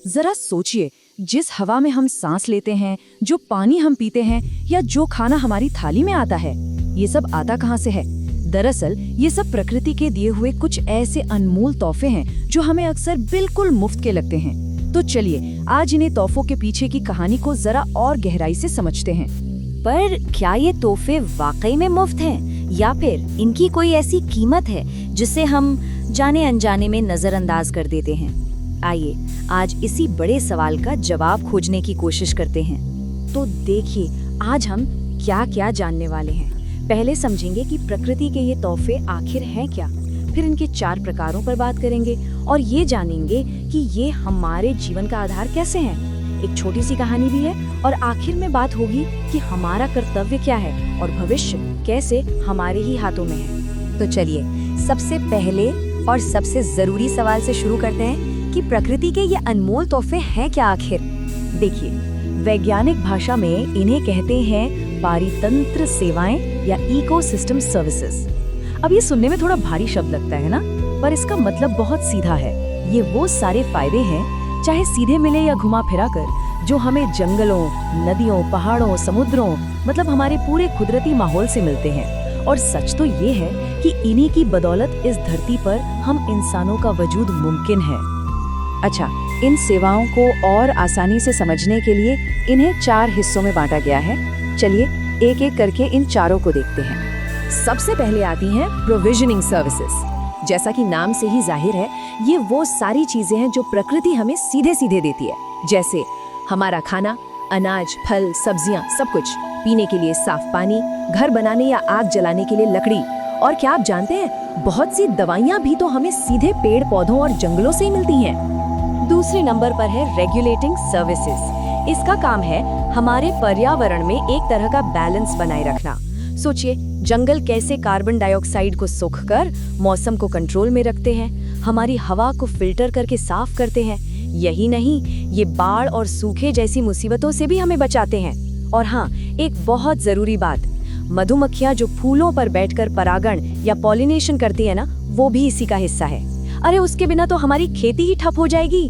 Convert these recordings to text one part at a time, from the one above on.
जरा सोचिए, जिस हवा में हम सांस लेते हैं, जो पानी हम पीते हैं या जो खाना हमारी थाली में आता है, ये सब आता कहाँ से है? दरअसल ये सब प्रकृति के दिए हुए कुछ ऐसे अनमोल तोहफे हैं जो हमें अक्सर बिल्कुल मुफ्त के लगते हैं। तो चलिए आज इन्हें तोहफों के पीछे की कहानी को जरा और गहराई से समझते हैं। पर क्या ये तोहफे वाकई में मुफ्त हैं या फिर इनकी कोई ऐसी कीमत है जिसे हम जाने अनजाने में नजरअंदाज कर देते हैं? आइए आज इसी बड़े सवाल का जवाब खोजने की कोशिश करते हैं। तो देखिए आज हम क्या क्या जानने वाले हैं। पहले समझेंगे कि प्रकृति के ये तोहफे आखिर हैं क्या, फिर इनके 4 प्रकारों पर बात करेंगे और ये जानेंगे कि ये हमारे जीवन का आधार कैसे हैं। एक छोटी सी कहानी भी है और आखिर में बात होगी कि हमारा कर्तव्य क्या है और भविष्य कैसे हमारे ही हाथों में है। तो चलिए सबसे पहले और सबसे जरूरी सवाल से शुरू करते हैं कि प्रकृति के ये अनमोल तोहफे हैं क्या आखिर। देखिए, वैज्ञानिक भाषा में इन्हें कहते हैं पारितंत्र सेवाएं या इकोसिस्टम सर्विसेज। अब ये सुनने में थोड़ा भारी शब्द लगता है ना, पर इसका मतलब बहुत सीधा है। ये वो सारे फायदे हैं, चाहे सीधे मिले या घुमा फिरा कर, जो हमें जंगलों, नदियों, पहाड़ों, समुद्रों मतलब हमारे पूरे कुदरती माहौल से मिलते हैं। और सच तो ये है कि इन्हीं की बदौलत इस धरती पर हम इंसानों का वजूद मुमकिन है। अच्छा, इन सेवाओं को और आसानी से समझने के लिए इन्हें 4 हिस्सों में बांटा गया है। चलिए एक एक करके इन चारों को देखते हैं। सबसे पहले आती हैं प्रोविजनिंग सर्विसेज। जैसा कि नाम से ही जाहिर है, ये वो सारी चीजें हैं जो प्रकृति हमें सीधे सीधे देती है, जैसे हमारा खाना, अनाज, फल, सब्जियां, सब कुछ, पीने के लिए साफ पानी, घर बनाने या आग जलाने के लिए लकड़ी। और क्या आप जानते हैं, बहुत सी दवाइयां भी तो हमें सीधे पेड़ पौधों और जंगलों से ही मिलती हैं। दूसरे नंबर पर है रेगुलेटिंग सर्विसेज। इसका काम है हमारे पर्यावरण में एक तरह का बैलेंस बनाए रखना। सोचिए, जंगल कैसे कार्बन डाइऑक्साइड को सोखकर मौसम को कंट्रोल में रखते हैं, हमारी हवा को फिल्टर करके साफ करते हैं। यही नहीं, ये बाढ़ और सूखे जैसी मुसीबतों से भी हमें बचाते हैं। और हाँ, एक बहुत जरूरी बात, मधुमक्खियां जो फूलों पर बैठकर परागण या पॉलिनेशन करती है ना, वो भी इसी का हिस्सा है। अरे उसके बिना तो हमारी खेती ही ठप हो जाएगी।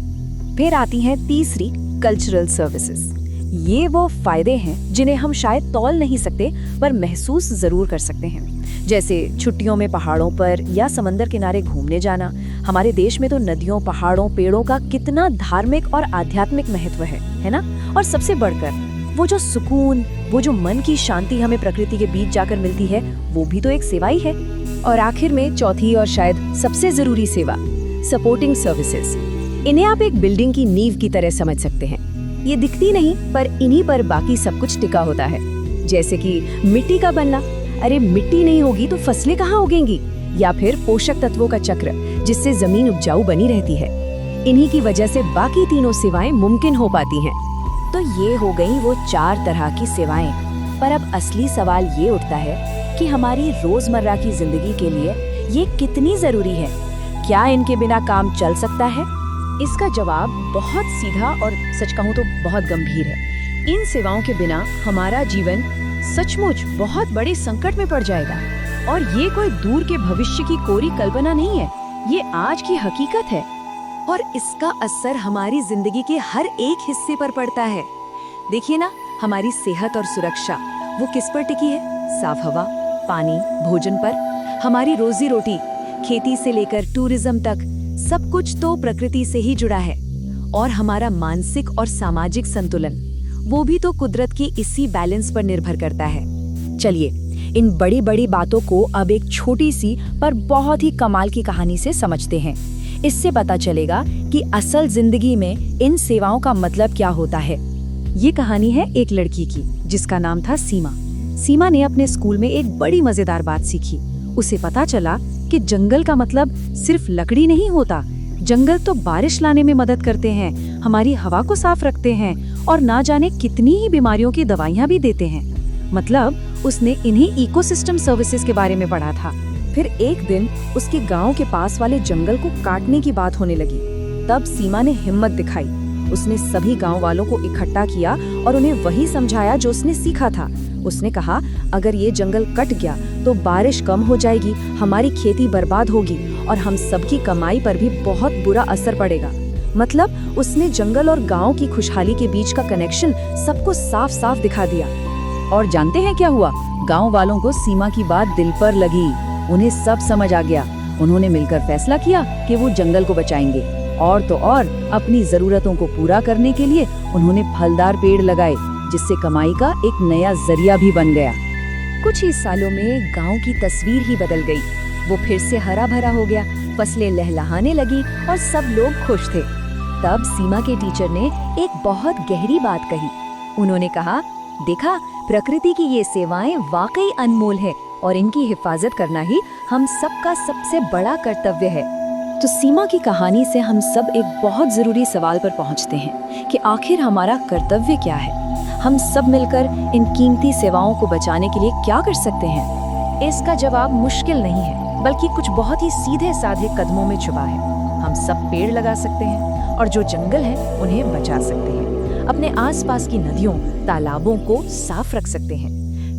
फिर आती हैं तीसरी, कल्चरल सर्विसेज। ये वो फायदे हैं जिन्हें हम शायद तौल नहीं सकते, पर महसूस जरूर कर सकते हैं। जैसे छुट्टियों में पहाड़ों पर या समंदर किनारे घूमने जाना। हमारे देश में तो नदियों, पहाड़ों, पेड़ों का कितना धार्मिक और आध्यात्मिक महत्व है ना। और सबसे बढ़कर वो जो सुकून, वो जो मन की शांति हमें प्रकृति के बीच जाकर मिलती है, वो भी तो एक सेवा ही है। और आखिर में चौथी और शायद सबसे जरूरी सेवा, सपोर्टिंग सर्विसेज। इन्हें आप एक बिल्डिंग की नींव की तरह समझ सकते हैं। ये दिखती नहीं, पर इन्हीं पर बाकी सब कुछ टिका होता है। जैसे कि मिट्टी का बनना, अरे मिट्टी नहीं होगी तो फसलें कहाँ उगेंगी, या फिर पोषक तत्वों का चक्र जिससे जमीन उपजाऊ बनी रहती है। इन्हीं की वजह से बाकी तीनों सेवाएं मुमकिन हो पाती हैं। तो ये हो गई वो 4 तरह की सेवाएं। पर अब असली सवाल ये उठता है कि हमारी रोजमर्रा की जिंदगी के लिए ये कितनी जरूरी है। क्या इनके बिना काम चल सकता है? इसका जवाब बहुत सीधा और सच कहूँ तो बहुत गंभीर है। इन सेवाओं के बिना हमारा जीवन सचमुच बहुत बड़े संकट में पड़ जाएगा। और ये कोई दूर के भविष्य की कोरी कल्पना नहीं है, ये आज की हकीकत है। और इसका असर हमारी जिंदगी के हर एक हिस्से पर पड़ता है। देखिए ना, हमारी सेहत और सुरक्षा वो किस पर टिकी है? साफ हवा, पानी, भोजन पर। हमारी रोजी रोटी, खेती से लेकर टूरिज्म तक, सब कुछ तो प्रकृति से ही जुड़ा है। और हमारा मानसिक और सामाजिक संतुलन, वो भी तो कुदरत की इसी बैलेंस पर निर्भर करता है। चलिए इन बड़ी बड़ी बातों को अब एक छोटी सी पर बहुत ही कमाल की कहानी से समझते हैं। इससे पता चलेगा कि असल जिंदगी में इन सेवाओं का मतलब क्या होता है। ये कहानी है एक लड़की की जिसका नाम था सीमा। सीमा ने अपने स्कूल में एक बड़ी मजेदार बात सीखी। उसे पता चला कि जंगल का मतलब सिर्फ लकड़ी नहीं होता। जंगल तो बारिश लाने में मदद करते हैं, हमारी हवा को साफ रखते हैं और ना जाने कितनी ही बीमारियों की दवाइयाँ भी देते हैं। मतलब उसने इन्हीं इकोसिस्टम सर्विसेज के बारे में पढ़ा था। फिर एक दिन उसके गांव के पास वाले जंगल को काटने की बात होने लगी। तब सीमा ने हिम्मत दिखाई। उसने सभी गांव वालों को इकट्ठा किया और उन्हें वही समझाया जो उसने सीखा था। उसने कहा, अगर ये जंगल कट गया तो बारिश कम हो जाएगी, हमारी खेती बर्बाद होगी और हम सबकी कमाई पर भी बहुत बुरा असर पड़ेगा। मतलब उसने जंगल और गांव की खुशहाली के बीच का कनेक्शन सबको साफ साफ दिखा दिया। और जानते हैं क्या हुआ? गांव वालों को सीमा की बात दिल पर लगी। उन्हें सब समझ आ गया। उन्होंने मिलकर फैसला किया कि वो जंगल को बचाएंगे। और तो और अपनी जरूरतों को पूरा करने के लिए उन्होंने फलदार पेड़ लगाए, जिससे कमाई का एक नया जरिया भी बन गया। कुछ ही सालों में गांव की तस्वीर ही बदल गई। वो फिर से हरा भरा हो गया, फसलें लहलहाने लगी और सब लोग खुश थे। तब सीमा के टीचर ने एक बहुत गहरी बात कही। उन्होंने कहा, देखा, प्रकृति की ये सेवाएं वाकई अनमोल है और इनकी हिफाजत करना ही हम सबका सबसे बड़ा कर्तव्य है। तो सीमा की कहानी से हम सब एक बहुत जरूरी सवाल पर पहुंचते हैं कि आखिर हमारा कर्तव्य क्या है। हम सब मिलकर इन कीमती सेवाओं को बचाने के लिए क्या कर सकते हैं? इसका जवाब मुश्किल नहीं है, बल्कि कुछ बहुत ही सीधे साधे कदमों में छुपा है। हम सब पेड़ लगा सकते हैं और जो जंगल है उन्हें बचा सकते हैं। अपने आसपास की नदियों, तालाबों को साफ रख सकते हैं।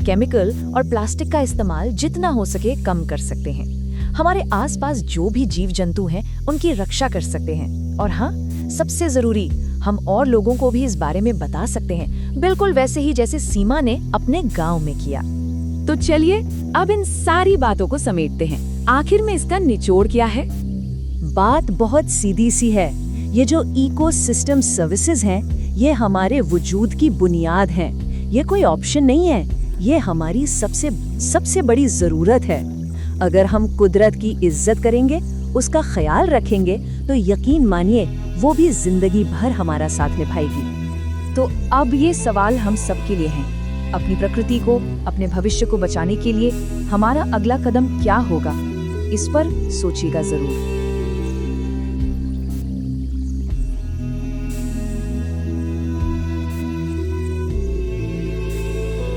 केमिकल और प्लास्टिक का इस्तेमाल जितना हो सके कम कर सकते हैं। हमारे आसपास जो भी जीव जंतु हैं उनकी रक्षा कर सकते हैं। और हाँ, सबसे जरूरी, हम और लोगों को भी इस बारे में बता सकते हैं, बिल्कुल वैसे ही जैसे सीमा ने अपने गांव में किया। तो चलिए अब इन सारी बातों को समेटते हैं। आखिर में इसका निचोड़ क्या है? बात बहुत सीधी सी है। ये जो इकोसिस्टम सर्विसेज हैं, ये हमारे वजूद की बुनियाद हैं। ये कोई ऑप्शन नहीं है, ये हमारी सबसे बड़ी जरूरत है। अगर हम कुदरत की इज्जत करेंगे, उसका ख्याल रखेंगे, तो यकीन मानिए वो भी जिंदगी भर हमारा साथ निभाएगी। तो अब ये सवाल हम सब के लिए हैं। अपनी प्रकृति को, अपने भविष्य को बचाने के लिए हमारा अगला कदम क्या होगा? इस पर सोचिएगा जरूर।